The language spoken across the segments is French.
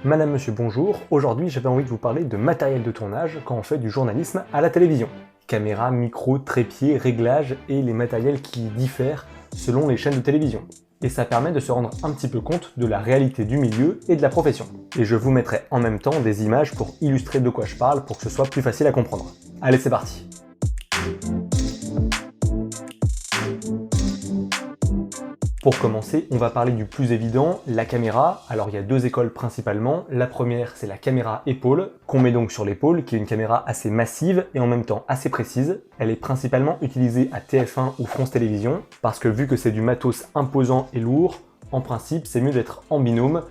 Madame, monsieur, bonjour. Aujourd'hui, j'avais envie de vous parler de matériel de tournage quand on fait du journalisme à la télévision. Caméra, micro, trépied, réglages et les matériels qui diffèrent selon les chaînes de télévision. Et ça permet de se rendre un petit peu compte de la réalité du milieu et de la profession. Et je vous mettrai en même temps des images pour illustrer de quoi je parle pour que ce soit plus facile à comprendre. Allez, c'est parti. Pour commencer, on va parler du plus évident, la caméra. Alors il y a deux écoles principalement. La première, c'est la caméra épaule, qu'on met donc sur l'épaule, qui est une caméra assez massive et en même temps assez précise. Elle est principalement utilisée à TF1 ou France Télévisions, parce que vu que c'est du matos imposant et lourd, en principe c'est mieux d'être en binôme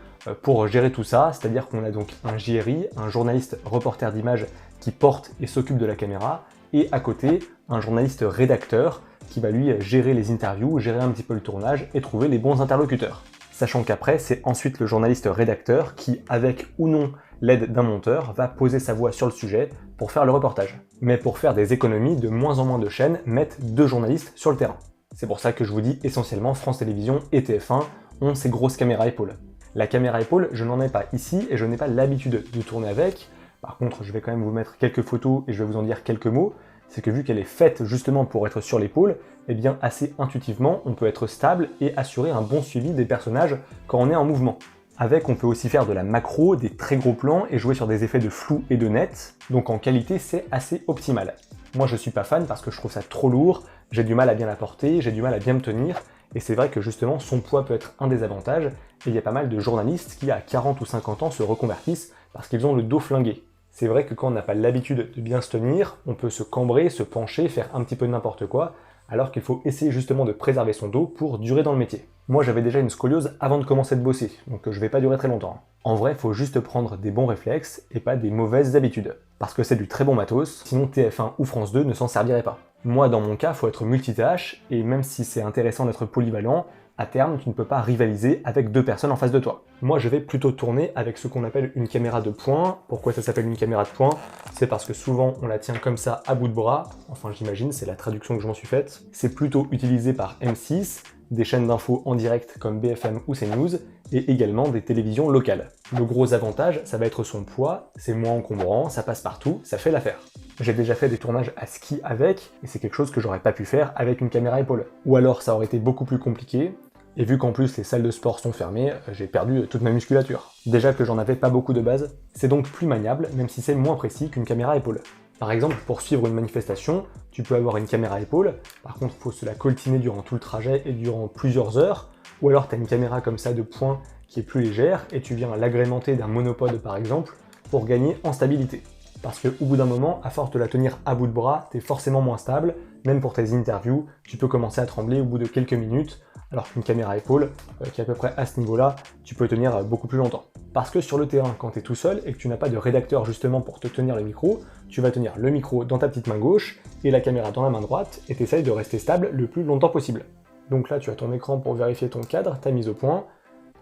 pour gérer tout ça, c'est-à-dire qu'on a donc un JRI, un journaliste reporter d'image qui porte et s'occupe de la caméra, et à côté, un journaliste rédacteur qui va lui gérer les interviews, gérer un petit peu le tournage et trouver les bons interlocuteurs. Sachant qu'après, c'est ensuite le journaliste rédacteur qui, avec ou non l'aide d'un monteur, va poser sa voix sur le sujet pour faire le reportage. Mais pour faire des économies, de moins en moins de chaînes mettent deux journalistes sur le terrain. C'est pour ça que je vous dis essentiellement France Télévisions et TF1 ont ces grosses caméras épaules. La caméra épaule, je n'en ai pas ici et je n'ai pas l'habitude de tourner avec. Par contre, je vais quand même vous mettre quelques photos et je vais vous en dire quelques mots. C'est que vu qu'elle est faite justement pour être sur l'épaule, eh bien assez intuitivement, on peut être stable et assurer un bon suivi des personnages quand on est en mouvement. Avec, on peut aussi faire de la macro, des très gros plans et jouer sur des effets de flou et de net, donc en qualité c'est assez optimal. Moi je suis pas fan parce que je trouve ça trop lourd, j'ai du mal à bien la porter, j'ai du mal à bien me tenir, et c'est vrai que justement son poids peut être un désavantage, et il y a pas mal de journalistes qui à 40 ou 50 ans se reconvertissent parce qu'ils ont le dos flingué. C'est vrai que quand on n'a pas l'habitude de bien se tenir, on peut se cambrer, se pencher, faire un petit peu n'importe quoi, alors qu'il faut essayer justement de préserver son dos pour durer dans le métier. Moi j'avais déjà une scoliose avant de commencer de bosser, donc je vais pas durer très longtemps. En vrai, il faut juste prendre des bons réflexes et pas des mauvaises habitudes. Parce que c'est du très bon matos, sinon TF1 ou France 2 ne s'en serviraient pas. Moi dans mon cas, faut être multitâche, et même si c'est intéressant d'être polyvalent, à terme, tu ne peux pas rivaliser avec deux personnes en face de toi. Moi, je vais plutôt tourner avec ce qu'on appelle une caméra de poing. Pourquoi ça s'appelle une caméra de poing? C'est parce que souvent, on la tient comme ça à bout de bras. Enfin, j'imagine, c'est la traduction que je m'en suis faite. C'est plutôt utilisé par M6, des chaînes d'infos en direct comme BFM ou CNews, et également des télévisions locales. Le gros avantage, ça va être son poids, c'est moins encombrant, ça passe partout, ça fait l'affaire. J'ai déjà fait des tournages à ski avec, et c'est quelque chose que j'aurais pas pu faire avec une caméra épaule. Ou alors ça aurait été beaucoup plus compliqué, et vu qu'en plus les salles de sport sont fermées, j'ai perdu toute ma musculature. Déjà que j'en avais pas beaucoup de base, c'est donc plus maniable, même si c'est moins précis qu'une caméra épaule. Par exemple, pour suivre une manifestation, tu peux avoir une caméra épaule, par contre il faut se la coltiner durant tout le trajet et durant plusieurs heures, ou alors tu as une caméra comme ça de poing qui est plus légère, et tu viens l'agrémenter d'un monopode par exemple, pour gagner en stabilité. Parce qu'au bout d'un moment, à force de la tenir à bout de bras, t'es forcément moins stable, même pour tes interviews, tu peux commencer à trembler au bout de quelques minutes, alors qu'une caméra épaule, qui est à peu près à ce niveau-là, tu peux tenir beaucoup plus longtemps. Parce que sur le terrain, quand t'es tout seul et que tu n'as pas de rédacteur justement pour te tenir le micro, tu vas tenir le micro dans ta petite main gauche et la caméra dans la main droite, et t'essayes de rester stable le plus longtemps possible. Donc là, tu as ton écran pour vérifier ton cadre, ta mise au point,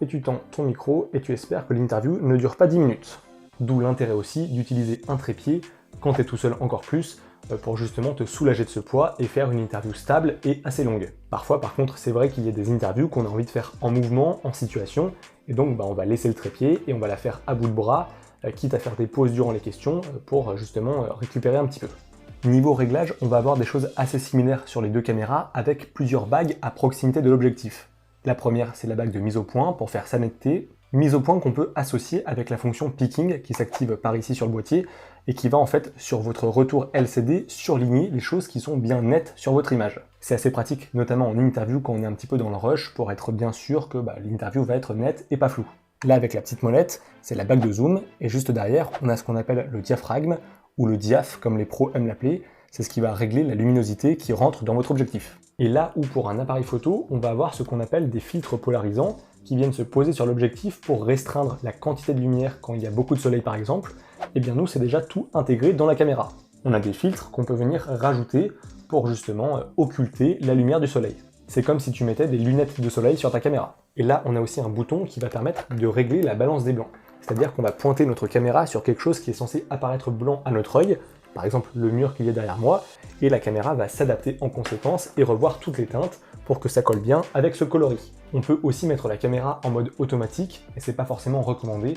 et tu tends ton micro et tu espères que l'interview ne dure pas 10 minutes. D'où l'intérêt aussi d'utiliser un trépied quand tu es tout seul encore plus, pour justement te soulager de ce poids et faire une interview stable et assez longue. Parfois par contre c'est vrai qu'il y a des interviews qu'on a envie de faire en mouvement, en situation, et donc on va laisser le trépied et on va la faire à bout de bras, quitte à faire des pauses durant les questions pour justement récupérer un petit peu. Niveau réglage, on va avoir des choses assez similaires sur les deux caméras avec plusieurs bagues à proximité de l'objectif. La première c'est la bague de mise au point pour faire sa netteté, mise au point qu'on peut associer avec la fonction picking qui s'active par ici sur le boîtier et qui va en fait sur votre retour LCD surligner les choses qui sont bien nettes sur votre image. C'est assez pratique, notamment en interview quand on est un petit peu dans le rush pour être bien sûr que l'interview va être nette et pas floue. Là avec la petite molette, c'est la bague de zoom et juste derrière on a ce qu'on appelle le diaphragme ou le diaph comme les pros aiment l'appeler, c'est ce qui va régler la luminosité qui rentre dans votre objectif. Et là où pour un appareil photo, on va avoir ce qu'on appelle des filtres polarisants qui viennent se poser sur l'objectif pour restreindre la quantité de lumière quand il y a beaucoup de soleil par exemple, et bien nous c'est déjà tout intégré dans la caméra. On a des filtres qu'on peut venir rajouter pour justement occulter la lumière du soleil. C'est comme si tu mettais des lunettes de soleil sur ta caméra. Et là on a aussi un bouton qui va permettre de régler la balance des blancs. C'est-à-dire qu'on va pointer notre caméra sur quelque chose qui est censé apparaître blanc à notre œil, par exemple le mur qu'il y a derrière moi, et la caméra va s'adapter en conséquence et revoir toutes les teintes pour que ça colle bien avec ce coloris. On peut aussi mettre la caméra en mode automatique, et c'est pas forcément recommandé,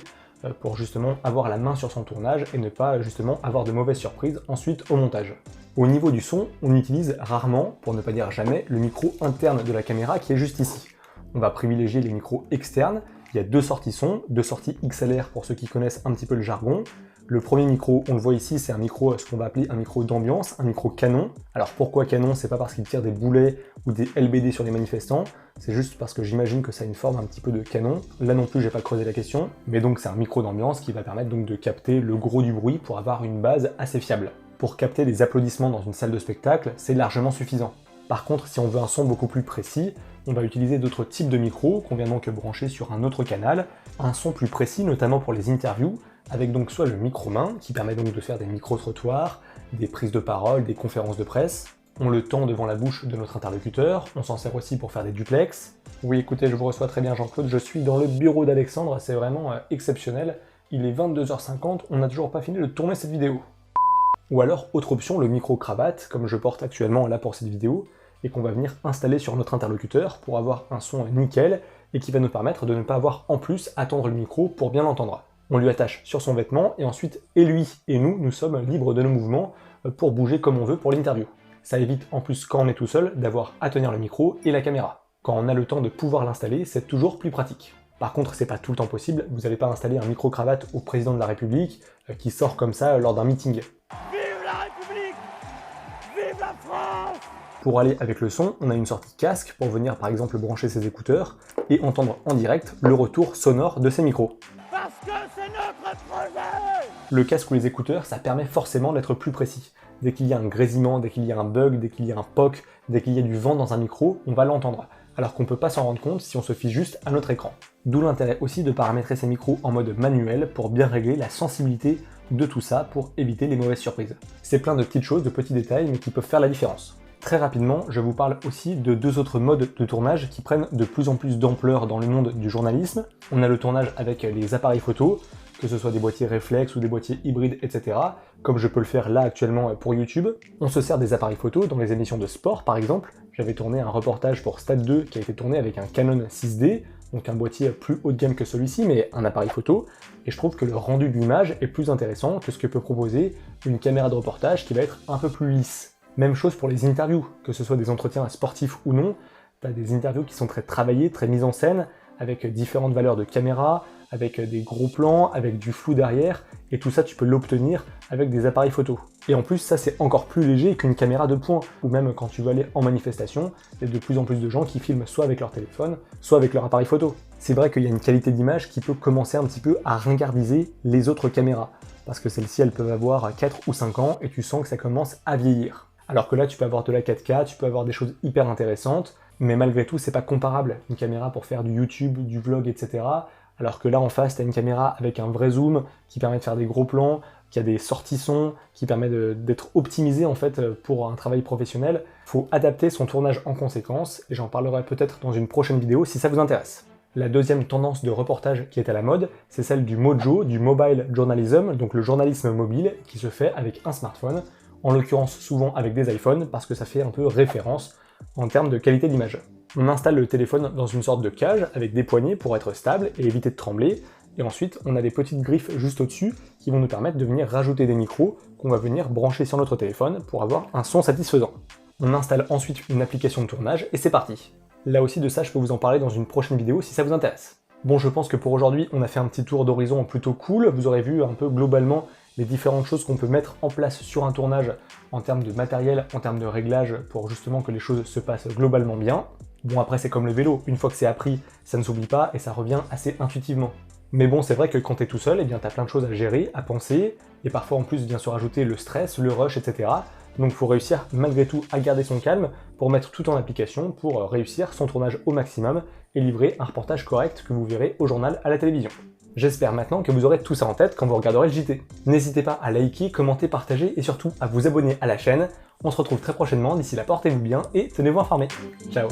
pour justement avoir la main sur son tournage et ne pas justement avoir de mauvaises surprises ensuite au montage. Au niveau du son, on utilise rarement, pour ne pas dire jamais, le micro interne de la caméra qui est juste ici. On va privilégier les micros externes. Il y a deux sorties son, deux sorties XLR pour ceux qui connaissent un petit peu le jargon. Le premier micro, on le voit ici, c'est un micro, ce qu'on va appeler un micro d'ambiance, un micro canon. Alors pourquoi canon? C'est pas parce qu'il tire des boulets ou des LBD sur les manifestants, c'est juste parce que j'imagine que ça a une forme un petit peu de canon. Là non plus, j'ai pas creusé la question, mais donc c'est un micro d'ambiance qui va permettre donc de capter le gros du bruit pour avoir une base assez fiable. Pour capter des applaudissements dans une salle de spectacle, c'est largement suffisant. Par contre, si on veut un son beaucoup plus précis, on va utiliser d'autres types de micros qu'on vient donc brancher sur un autre canal, un son plus précis notamment pour les interviews, avec donc soit le micro-main, qui permet donc de faire des micro-trottoirs, des prises de parole, des conférences de presse. On le tend devant la bouche de notre interlocuteur, on s'en sert aussi pour faire des duplex. Oui, écoutez, je vous reçois très bien Jean-Claude, je suis dans le bureau d'Alexandre, c'est vraiment exceptionnel. Il est 22h50, on n'a toujours pas fini de tourner cette vidéo. Ou alors, autre option, le micro-cravate, comme je porte actuellement là pour cette vidéo, et qu'on va venir installer sur notre interlocuteur pour avoir un son nickel, et qui va nous permettre de ne pas avoir en plus à tendre le micro pour bien l'entendre. On lui attache sur son vêtement, et ensuite, et lui et nous sommes libres de nos mouvements pour bouger comme on veut pour l'interview. Ça évite en plus, quand on est tout seul, d'avoir à tenir le micro et la caméra. Quand on a le temps de pouvoir l'installer, c'est toujours plus pratique. Par contre, c'est pas tout le temps possible, vous n'allez pas installer un micro-cravate au président de la République qui sort comme ça lors d'un meeting. Vive la République! Vive la France! Pour aller avec le son, on a une sortie casque pour venir par exemple brancher ses écouteurs et entendre en direct le retour sonore de ses micros. Parce que c'est notre projet! Le casque ou les écouteurs, ça permet forcément d'être plus précis. Dès qu'il y a un grésillement, dès qu'il y a un bug, dès qu'il y a un POC, dès qu'il y a du vent dans un micro, on va l'entendre. Alors qu'on peut pas s'en rendre compte si on se fie juste à notre écran. D'où l'intérêt aussi de paramétrer ces micros en mode manuel pour bien régler la sensibilité de tout ça pour éviter les mauvaises surprises. C'est plein de petites choses, de petits détails, mais qui peuvent faire la différence. Très rapidement, je vous parle aussi de deux autres modes de tournage qui prennent de plus en plus d'ampleur dans le monde du journalisme. On a le tournage avec les appareils photo, que ce soit des boîtiers réflexes ou des boîtiers hybrides, etc., comme je peux le faire là actuellement pour YouTube. On se sert des appareils photo dans les émissions de sport, par exemple. J'avais tourné un reportage pour Stade 2 qui a été tourné avec un Canon 6D, donc un boîtier plus haut de gamme que celui-ci, mais un appareil photo, et je trouve que le rendu de l'image est plus intéressant que ce que peut proposer une caméra de reportage qui va être un peu plus lisse. Même chose pour les interviews, que ce soit des entretiens sportifs ou non, t'as des interviews qui sont très travaillées, très mises en scène, avec différentes valeurs de caméra, avec des gros plans, avec du flou derrière, et tout ça tu peux l'obtenir avec des appareils photo. Et en plus ça c'est encore plus léger qu'une caméra de poing, ou même quand tu veux aller en manifestation, il y a de plus en plus de gens qui filment soit avec leur téléphone, soit avec leur appareil photo. C'est vrai qu'il y a une qualité d'image qui peut commencer un petit peu à ringardiser les autres caméras, parce que celles-ci elles peuvent avoir 4 ou 5 ans et tu sens que ça commence à vieillir. Alors que là tu peux avoir de la 4K, tu peux avoir des choses hyper intéressantes, mais malgré tout c'est pas comparable, une caméra pour faire du YouTube, du vlog, etc. Alors que là en face, tu as une caméra avec un vrai zoom qui permet de faire des gros plans, qui a des sorties son, qui permet d'être optimisé en fait pour un travail professionnel. Faut adapter son tournage en conséquence, et j'en parlerai peut-être dans une prochaine vidéo si ça vous intéresse. La deuxième tendance de reportage qui est à la mode, c'est celle du mojo, du mobile journalism, donc le journalisme mobile qui se fait avec un smartphone, en l'occurrence souvent avec des iPhones, parce que ça fait un peu référence en termes de qualité d'image. On installe le téléphone dans une sorte de cage avec des poignées pour être stable et éviter de trembler, et ensuite on a des petites griffes juste au-dessus qui vont nous permettre de venir rajouter des micros qu'on va venir brancher sur notre téléphone pour avoir un son satisfaisant. On installe ensuite une application de tournage et c'est parti. Là aussi de ça je peux vous en parler dans une prochaine vidéo si ça vous intéresse. Bon, je pense que pour aujourd'hui on a fait un petit tour d'horizon plutôt cool, vous aurez vu un peu globalement les différentes choses qu'on peut mettre en place sur un tournage en termes de matériel, en termes de réglage pour justement que les choses se passent globalement bien. Bon, après c'est comme le vélo, une fois que c'est appris, ça ne s'oublie pas et ça revient assez intuitivement. Mais bon, c'est vrai que quand t'es tout seul, eh bien t'as plein de choses à gérer, à penser, et parfois en plus vient se rajouter le stress, le rush, etc. Donc faut réussir malgré tout à garder son calme pour mettre tout en application pour réussir son tournage au maximum et livrer un reportage correct que vous verrez au journal, à la télévision. J'espère maintenant que vous aurez tout ça en tête quand vous regarderez le JT. N'hésitez pas à liker, commenter, partager et surtout à vous abonner à la chaîne. On se retrouve très prochainement, d'ici là portez-vous bien et tenez-vous informés. Ciao.